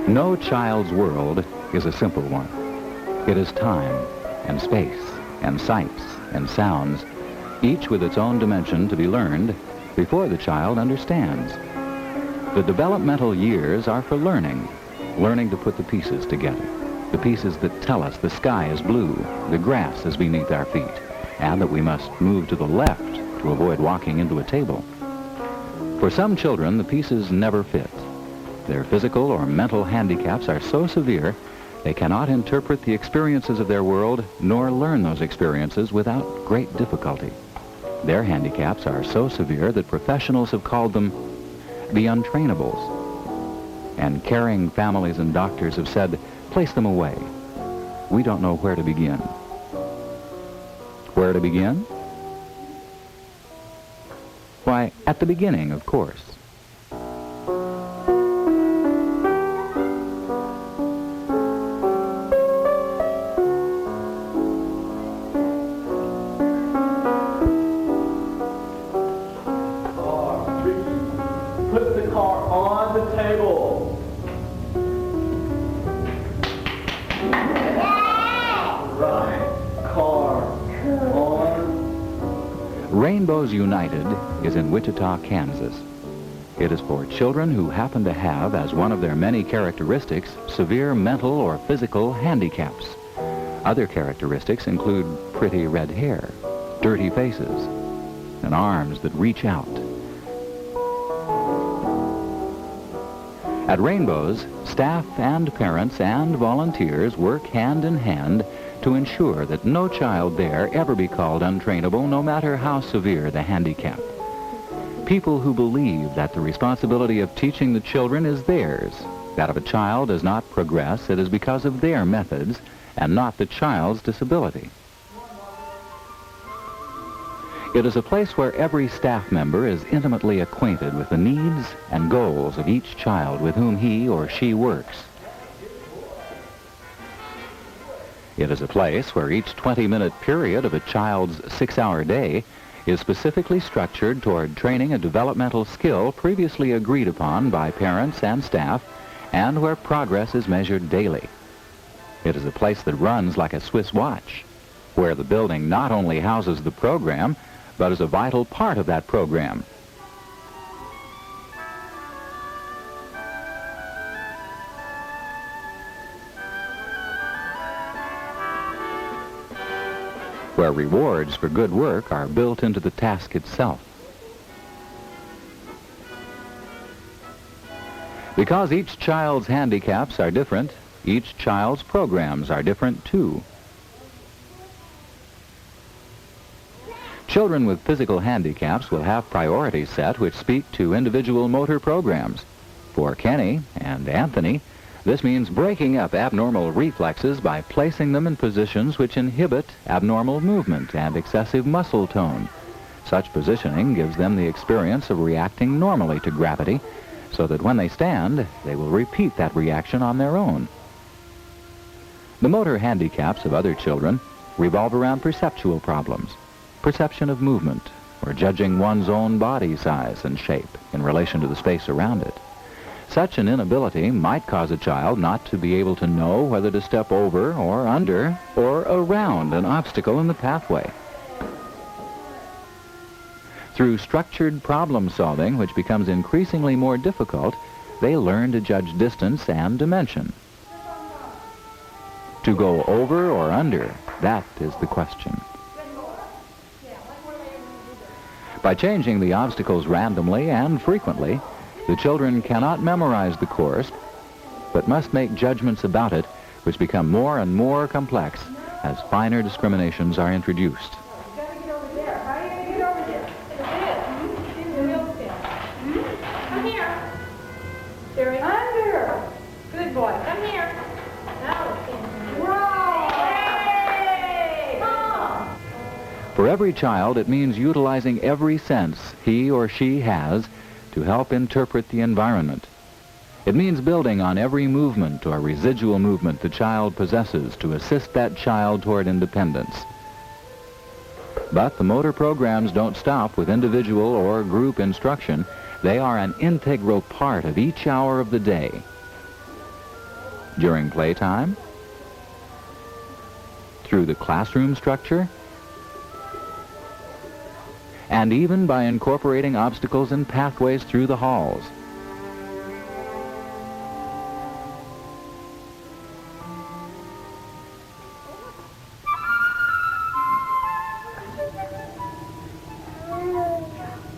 No child's world is a simple one. It is time and space and sights and sounds, each with its own dimension to be learned before the child understands. The developmental years are for learning to put the pieces together, the pieces that tell us the sky is blue, the grass is beneath our feet, and that we must move to the left to avoid walking into a table. For some children, the pieces never fit. Their physical or mental handicaps are so severe they cannot interpret the experiences of their world nor learn those experiences without great difficulty. Their handicaps are so severe that professionals have called them the untrainables. And caring families and doctors have said, place them away. We don't know where to begin. Where to begin? Why, at the beginning, of course. Put the car on the table. Right. Car on. Rainbows United is in Wichita, Kansas. It is for children who happen to have, as one of their many characteristics, severe mental or physical handicaps. Other characteristics include pretty red hair, dirty faces, and arms that reach out. At Rainbows, staff and parents and volunteers work hand in hand to ensure that no child there ever be called untrainable, no matter how severe the handicap. People who believe that the responsibility of teaching the children is theirs, that if a child does not progress, it is because of their methods and not the child's disability. It is a place where every staff member is intimately acquainted with the needs and goals of each child with whom he or she works. It is a place where each 20-minute period of a child's 6-hour day is specifically structured toward training a developmental skill previously agreed upon by parents and staff, and where progress is measured daily. It is a place that runs like a Swiss watch, where the building not only houses the program, but is a vital part of that program. Where rewards for good work are built into the task itself. Because each child's handicaps are different, each child's programs are different too. Children with physical handicaps will have priorities set which speak to individual motor programs. For Kenny and Anthony, this means breaking up abnormal reflexes by placing them in positions which inhibit abnormal movement and excessive muscle tone. Such positioning gives them the experience of reacting normally to gravity, so that when they stand, they will repeat that reaction on their own. The motor handicaps of other children revolve around perceptual problems. Perception of movement, or judging one's own body size and shape in relation to the space around it. Such an inability might cause a child not to be able to know whether to step over or under or around an obstacle in the pathway. Through structured problem solving, which becomes increasingly more difficult, they learn to judge distance and dimension. To go over or under, that is the question. By changing the obstacles randomly and frequently, the children cannot memorize the course, but must make judgments about it, which become more and more complex as finer discriminations are introduced. Come here. There, under. Good boy. Come here. Now, For every child, it means utilizing every sense he or she has to help interpret the environment. It means building on every movement or residual movement the child possesses to assist that child toward independence. But the motor programs don't stop with individual or group instruction. They are an integral part of each hour of the day. during playtime, through the classroom structure, and even by incorporating obstacles and pathways through the halls.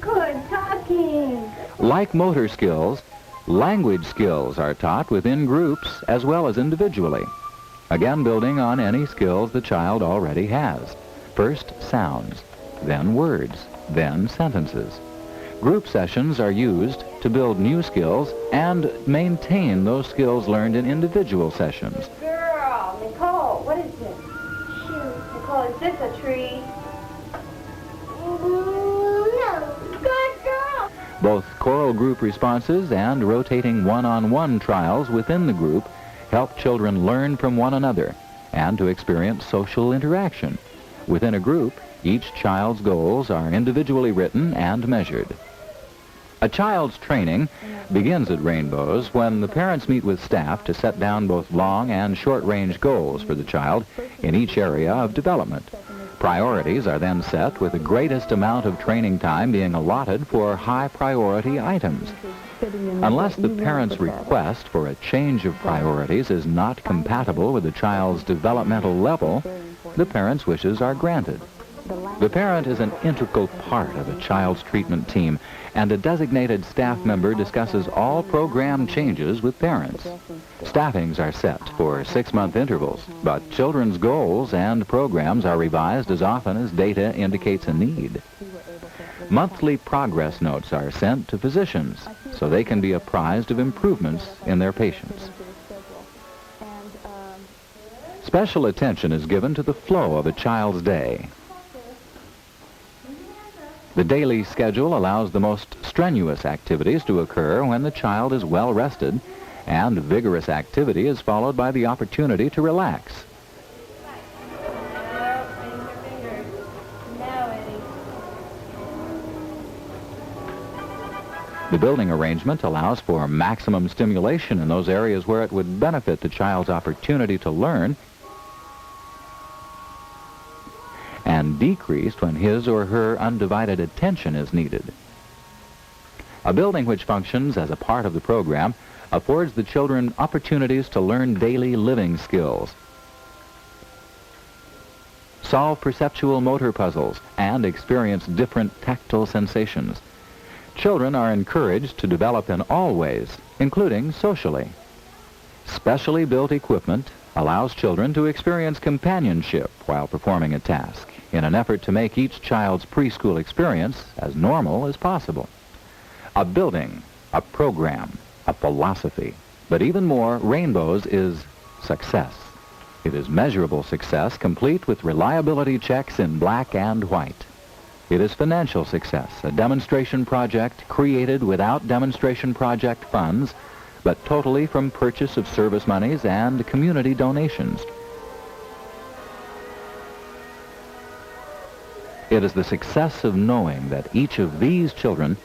Good talking. Like motor skills, language skills are taught within groups as well as individually. Again, building on any skills the child already has. First, sounds, then words, then sentences. Group sessions are used to build new skills and maintain those skills learned in individual sessions. Girl, Nicole, what is this? Shoot, Nicole, is this a tree? No. Good girl. Both choral group responses and rotating one-on-one trials within the group help children learn from one another and to experience social interaction. Within a group, each child's goals are individually written and measured. A child's training begins at Rainbows when the parents meet with staff to set down both long and short-range goals for the child in each area of development. Priorities are then set, with the greatest amount of training time being allotted for high-priority items. Unless the parent's request for a change of priorities is not compatible with the child's developmental level, the parent's wishes are granted. The parent is an integral part of a child's treatment team, and a designated staff member discusses all program changes with parents. Staffings are set for 6-month intervals, but children's goals and programs are revised as often as data indicates a need. Monthly progress notes are sent to physicians so they can be apprised of improvements in their patients. Special attention is given to the flow of a child's day. The daily schedule allows the most strenuous activities to occur when the child is well rested, and vigorous activity is followed by the opportunity to relax. The building arrangement allows for maximum stimulation in those areas where it would benefit the child's opportunity to learn, and decreased when his or her undivided attention is needed. A building which functions as a part of the program affords the children opportunities to learn daily living skills, solve perceptual motor puzzles, and experience different tactile sensations. Children are encouraged to develop in all ways, including socially. Specially built equipment allows children to experience companionship while performing a task, in an effort to make each child's preschool experience as normal as possible. A building, a program, a philosophy, but even more, Rainbows is success. It is measurable success, complete with reliability checks in black and white. It is financial success, a demonstration project created without demonstration project funds, but totally from purchase of service monies and community donations. It is the success of knowing that each of these children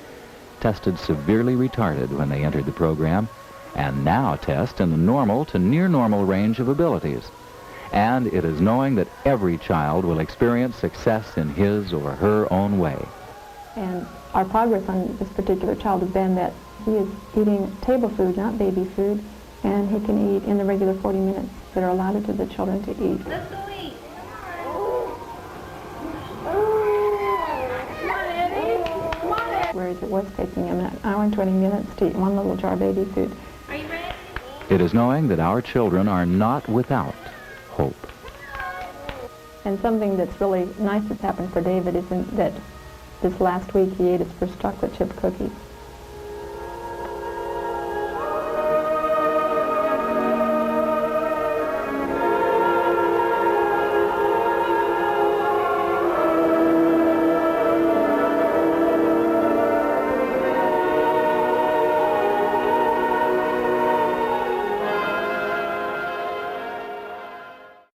tested severely retarded when they entered the program, and now test in the normal to near normal range of abilities. And it is knowing that every child will experience success in his or her own way. And our progress on this particular child has been that he is eating table food, not baby food, and he can eat in the regular 40 minutes that are allotted to the children to eat. Let's go eat. Come on, Eddie. Come on, Eddie. Whereas it was taking him an hour and 20 minutes to eat one little jar of baby food. Are you ready? It is knowing that our children are not without hope. And something that's really nice that's happened for David is that this last week he ate his first chocolate chip cookie.